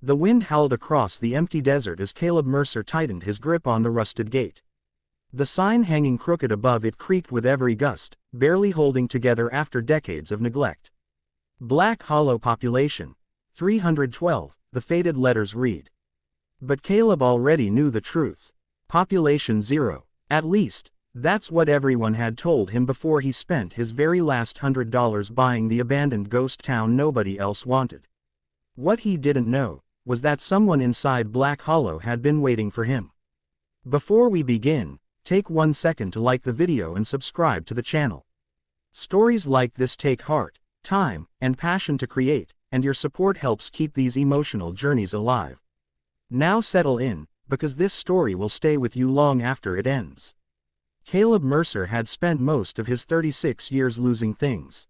The wind howled across the empty desert as Caleb Mercer tightened his grip on the rusted gate. The sign hanging crooked above it creaked with every gust, barely holding together after decades of neglect. Black Hollow population 312, the faded letters read. But Caleb already knew the truth. Population 0. At least, that's what everyone had told him before he spent his very last $100 buying the abandoned ghost town nobody else wanted. What he didn't know was that someone inside Black Hollow had been waiting for him. Before we begin, take 1 second to like the video and subscribe to the channel. Stories like this take heart, time, and passion to create, and your support helps keep these emotional journeys alive. Now settle in, because this story will stay with you long after it ends. Caleb Mercer had spent most of his 36 years losing things.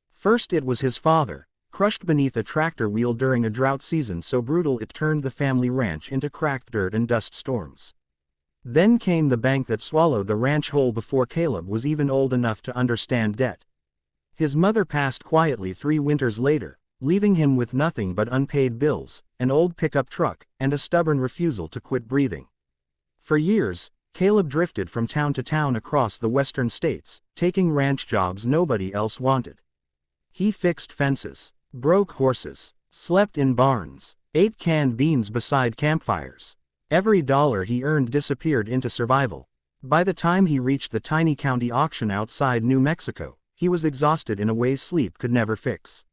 First it was his father, crushed beneath a tractor wheel during a drought season so brutal it turned the family ranch into cracked dirt and dust storms. Then came the bank that swallowed the ranch whole before Caleb was even old enough to understand debt. His mother passed quietly 3 winters later, leaving him with nothing but unpaid bills, an old pickup truck, and a stubborn refusal to quit breathing. For years, Caleb drifted from town to town across the western states, taking ranch jobs nobody else wanted. He fixed fences, broke horses, slept in barns, ate canned beans beside campfires. Every dollar he earned disappeared into survival. By the time he reached the tiny county auction outside New Mexico, he was exhausted in a way sleep could never fix.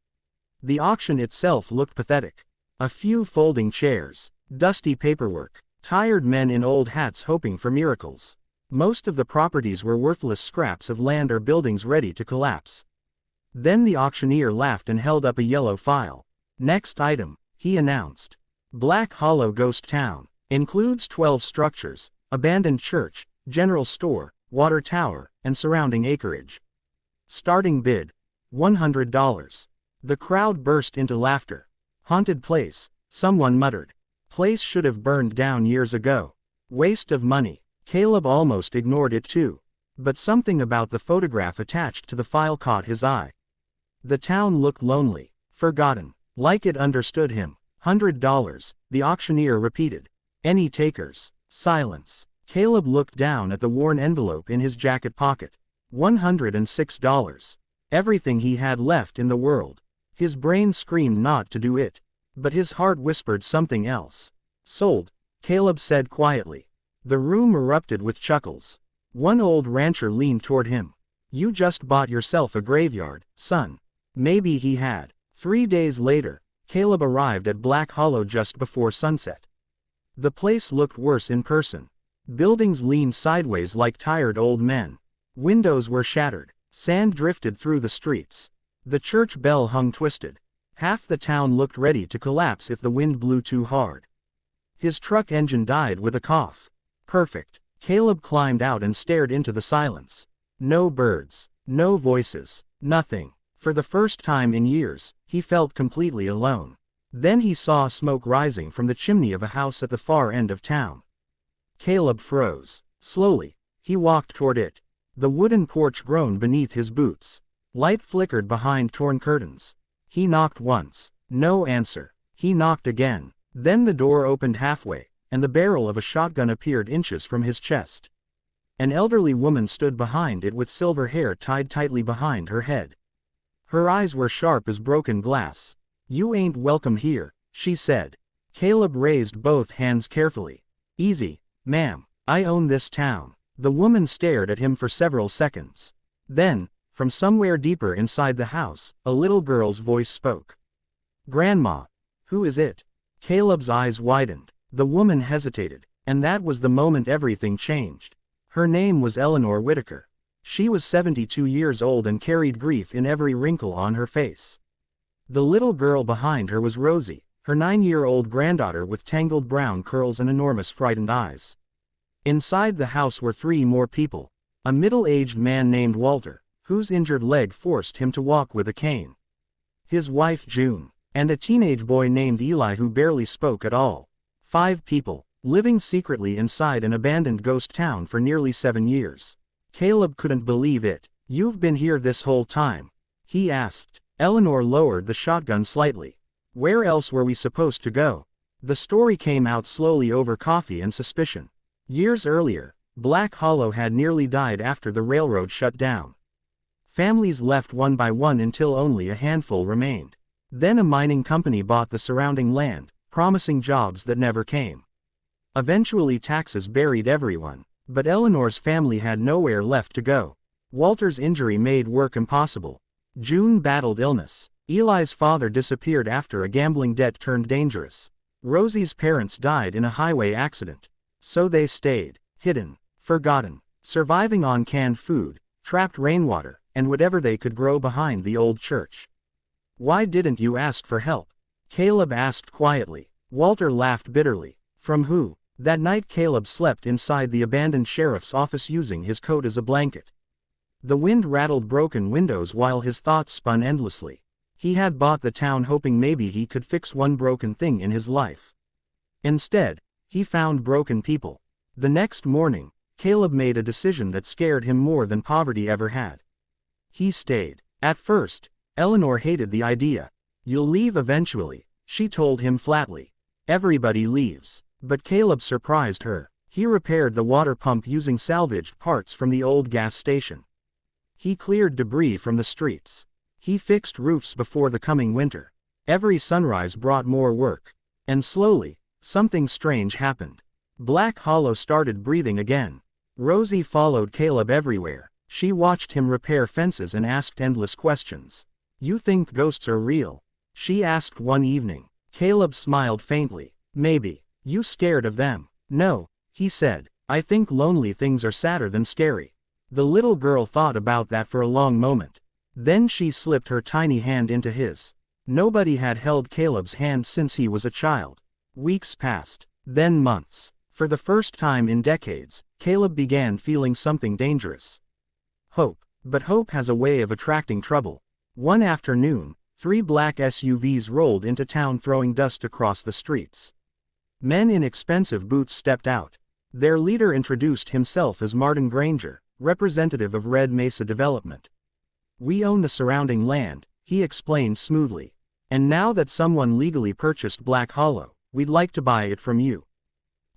The auction itself looked pathetic. A few folding chairs, dusty paperwork, tired men in old hats hoping for miracles. Most of the properties were worthless scraps of land or buildings ready to collapse. Then the auctioneer laughed and held up a yellow file. Next item, he announced. Black Hollow Ghost Town. Includes 12 structures, abandoned church, general store, water tower, and surrounding acreage. Starting bid, $100. The crowd burst into laughter. Haunted place, someone muttered. Place should have burned down years ago. Waste of money. Caleb almost ignored it too. But something about the photograph attached to the file caught his eye. The town looked lonely, forgotten, like it understood him. $100, the auctioneer repeated. Any takers? Silence. Caleb looked down at the worn envelope in his jacket pocket. $106. Everything he had left in the world. His brain screamed not to do it. But his heart whispered something else. Sold, Caleb said quietly. The room erupted with chuckles. One old rancher leaned toward him. You just bought yourself a graveyard, son. Maybe he had. 3 days later, Caleb arrived at Black Hollow just before sunset. The place looked worse in person. Buildings leaned sideways like tired old men. Windows were shattered. Sand drifted through the streets. The church bell hung twisted. Half the town looked ready to collapse if the wind blew too hard. His truck engine died with a cough. Perfect. Caleb climbed out and stared into the silence. No birds. No voices. Nothing. For the first time in years, he felt completely alone. Then he saw smoke rising from the chimney of a house at the far end of town. Caleb froze. Slowly, he walked toward it. The wooden porch groaned beneath his boots. Light flickered behind torn curtains. He knocked once. No answer. He knocked again. Then the door opened halfway, and the barrel of a shotgun appeared inches from his chest. An elderly woman stood behind it with silver hair tied tightly behind her head. Her eyes were sharp as broken glass. You ain't welcome here, she said. Caleb raised both hands carefully. Easy, ma'am. I own this town. The woman stared at him for several seconds. Then, from somewhere deeper inside the house, a little girl's voice spoke. Grandma. Who is it? Caleb's eyes widened. The woman hesitated, and that was the moment everything changed. Her name was Eleanor Whitaker. She was 72 years old and carried grief in every wrinkle on her face. The little girl behind her was Rosie, her 9-year-old granddaughter with tangled brown curls and enormous frightened eyes. Inside the house were 3 more people. A middle-aged man named Walter, whose injured leg forced him to walk with a cane. His wife June, and a teenage boy named Eli who barely spoke at all. 5 people, living secretly inside an abandoned ghost town for nearly 7 years. Caleb couldn't believe it. You've been here this whole time? He asked. Eleanor lowered the shotgun slightly. Where else were we supposed to go? The story came out slowly over coffee and suspicion. Years earlier, Black Hollow had nearly died after the railroad shut down. Families left one by one until only a handful remained. Then a mining company bought the surrounding land, promising jobs that never came. Eventually taxes buried everyone, but Eleanor's family had nowhere left to go. Walter's injury made work impossible. June battled illness. Eli's father disappeared after a gambling debt turned dangerous. Rosie's parents died in a highway accident. So they stayed, hidden, forgotten, surviving on canned food, trapped rainwater, and whatever they could grow behind the old church. "Why didn't you ask for help?" Caleb asked quietly. Walter laughed bitterly. From who? That night Caleb slept inside the abandoned sheriff's office using his coat as a blanket. The wind rattled broken windows while his thoughts spun endlessly. He had bought the town hoping maybe he could fix one broken thing in his life. Instead, he found broken people. The next morning, Caleb made a decision that scared him more than poverty ever had. He stayed. At first, Eleanor hated the idea. "You'll leave eventually," she told him flatly. "Everybody leaves." But Caleb surprised her. He repaired the water pump using salvaged parts from the old gas station. He cleared debris from the streets. He fixed roofs before the coming winter. Every sunrise brought more work. And slowly, something strange happened. Black Hollow started breathing again. Rosie followed Caleb everywhere. She watched him repair fences and asked endless questions. "You think ghosts are real?" she asked one evening. Caleb smiled faintly. "Maybe. You scared of them?" "No," he said. "I think lonely things are sadder than scary." The little girl thought about that for a long moment. Then she slipped her tiny hand into his. Nobody had held Caleb's hand since he was a child. Weeks passed. Then months. For the first time in decades, Caleb began feeling something dangerous. Hope. But hope has a way of attracting trouble. One afternoon, 3 black SUVs rolled into town throwing dust across the streets. Men in expensive boots stepped out. Their leader introduced himself as Martin Granger, representative of Red Mesa Development. "We own the surrounding land," he explained smoothly. "And now that someone legally purchased Black Hollow, we'd like to buy it from you."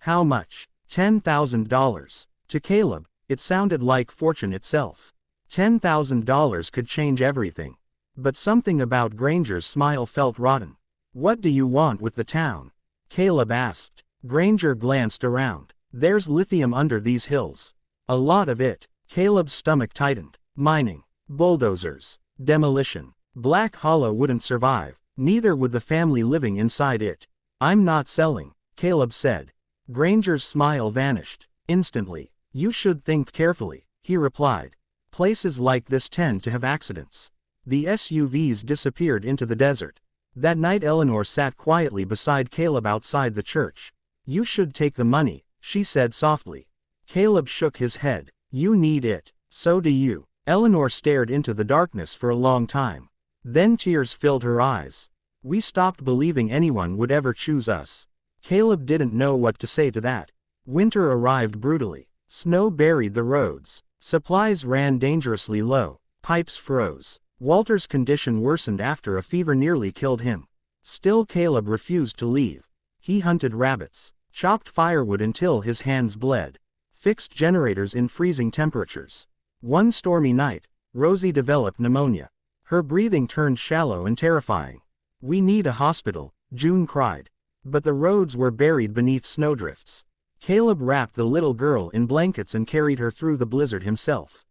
"How much?" $10,000. To Caleb, it sounded like fortune itself. $10,000 could change everything. But something about Granger's smile felt rotten. "What do you want with the town?" Caleb asked. Granger glanced around. "There's lithium under these hills. A lot of it." Caleb's stomach tightened. "Mining. Bulldozers. Demolition. Black Hollow wouldn't survive, neither would the family living inside it." "I'm not selling," Caleb said. Granger's smile vanished. Instantly. "You should think carefully," he replied. "Places like this tend to have accidents." The SUVs disappeared into the desert. That night Eleanor sat quietly beside Caleb outside the church. "You should take the money," she said softly. Caleb shook his head. "You need it. So do you." Eleanor stared into the darkness for a long time. Then tears filled her eyes. "We stopped believing anyone would ever choose us." Caleb didn't know what to say to that. Winter arrived brutally. Snow buried the roads. Supplies ran dangerously low. Pipes froze. Walter's condition worsened after a fever nearly killed him. Still Caleb refused to leave. He hunted rabbits, chopped firewood until his hands bled, fixed generators in freezing temperatures. One stormy night, Rosie developed pneumonia. Her breathing turned shallow and terrifying. "We need a hospital," June cried. But the roads were buried beneath snowdrifts. Caleb wrapped the little girl in blankets and carried her through the blizzard himself.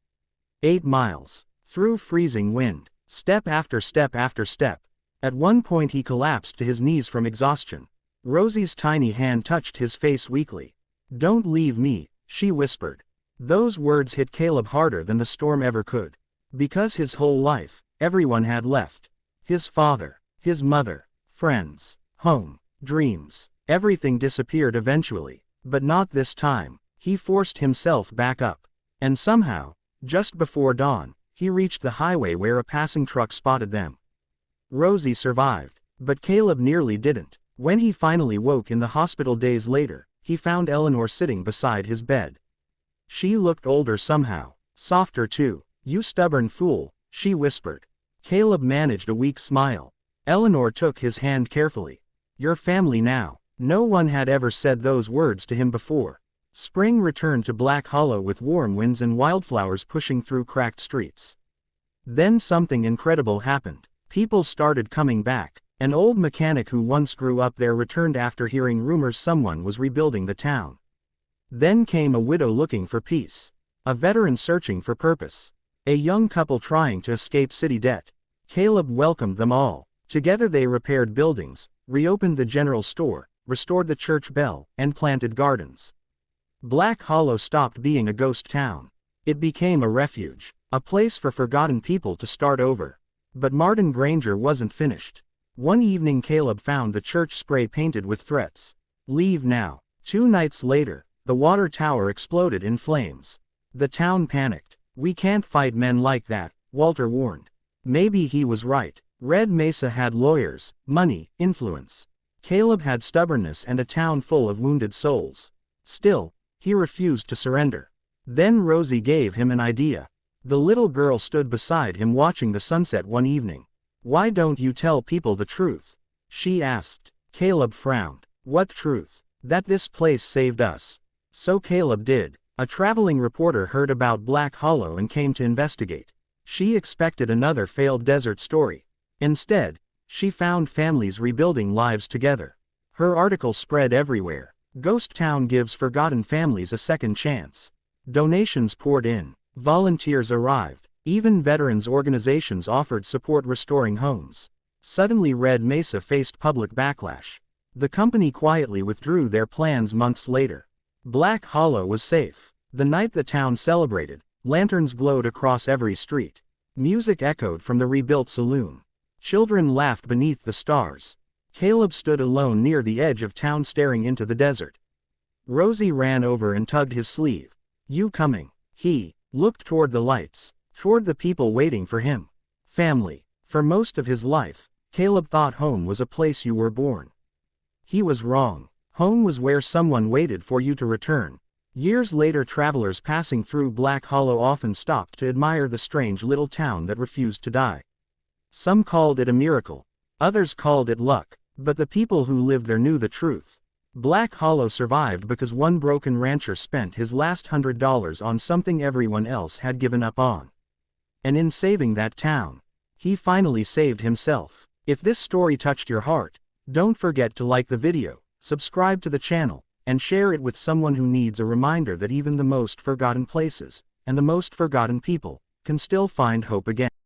8 miles. Through freezing wind. Step after step after step. At one point he collapsed to his knees from exhaustion. Rosie's tiny hand touched his face weakly. "Don't leave me," she whispered. Those words hit Caleb harder than the storm ever could. Because his whole life, everyone had left. His father, his mother, friends, home, dreams. Everything disappeared eventually. But not this time. He forced himself back up. And somehow, just before dawn, he reached the highway where a passing truck spotted them. Rosie survived, but Caleb nearly didn't. When he finally woke in the hospital days later, he found Eleanor sitting beside his bed. She looked older somehow, softer too. "You stubborn fool," she whispered. Caleb managed a weak smile. Eleanor took his hand carefully. "Your family now," No one had ever said those words to him before. Spring returned to Black Hollow with warm winds and wildflowers pushing through cracked streets. Then something incredible happened. People started coming back. An old mechanic who once grew up there returned after hearing rumors someone was rebuilding the town. Then came a widow looking for peace. A veteran searching for purpose. A young couple trying to escape city debt. Caleb welcomed them all. Together they repaired buildings, reopened the general store, restored the church bell, and planted gardens. Black Hollow stopped being a ghost town. It became a refuge, a place for forgotten people to start over. But Martin Granger wasn't finished. One evening Caleb found the church spray painted with threats. Leave now. 2 nights later, the water tower exploded in flames. The town panicked. We can't fight men like that, Walter warned. Maybe he was right. Red Mesa had lawyers, money, influence. Caleb had stubbornness and a town full of wounded souls. Still, he refused to surrender. Then Rosie gave him an idea. The little girl stood beside him watching the sunset one evening. Why don't you tell people the truth? She asked. Caleb frowned. What truth? That this place saved us. So Caleb did. A traveling reporter heard about Black Hollow and came to investigate. She expected another failed desert story. Instead, she found families rebuilding lives together. Her article spread everywhere. Ghost Town gives forgotten families a second chance. Donations poured in. Volunteers arrived. Even veterans organizations offered support restoring homes. Suddenly Red Mesa faced public backlash. The company quietly withdrew their plans months later. Black Hollow was safe. The night the town celebrated, lanterns glowed across every street. Music echoed from the rebuilt saloon. Children laughed beneath the stars. Caleb stood alone near the edge of town staring into the desert. Rosie ran over and tugged his sleeve. You coming? He looked toward the lights, toward the people waiting for him. Family. For most of his life, Caleb thought home was a place you were born. He was wrong. Home was where someone waited for you to return. Years later, travelers passing through Black Hollow often stopped to admire the strange little town that refused to die. Some called it a miracle. Others called it luck. But the people who lived there knew the truth. Black Hollow survived because one broken rancher spent his last $100 on something everyone else had given up on. And in saving that town, he finally saved himself. If this story touched your heart, don't forget to like the video, subscribe to the channel, and share it with someone who needs a reminder that even the most forgotten places, and the most forgotten people, can still find hope again.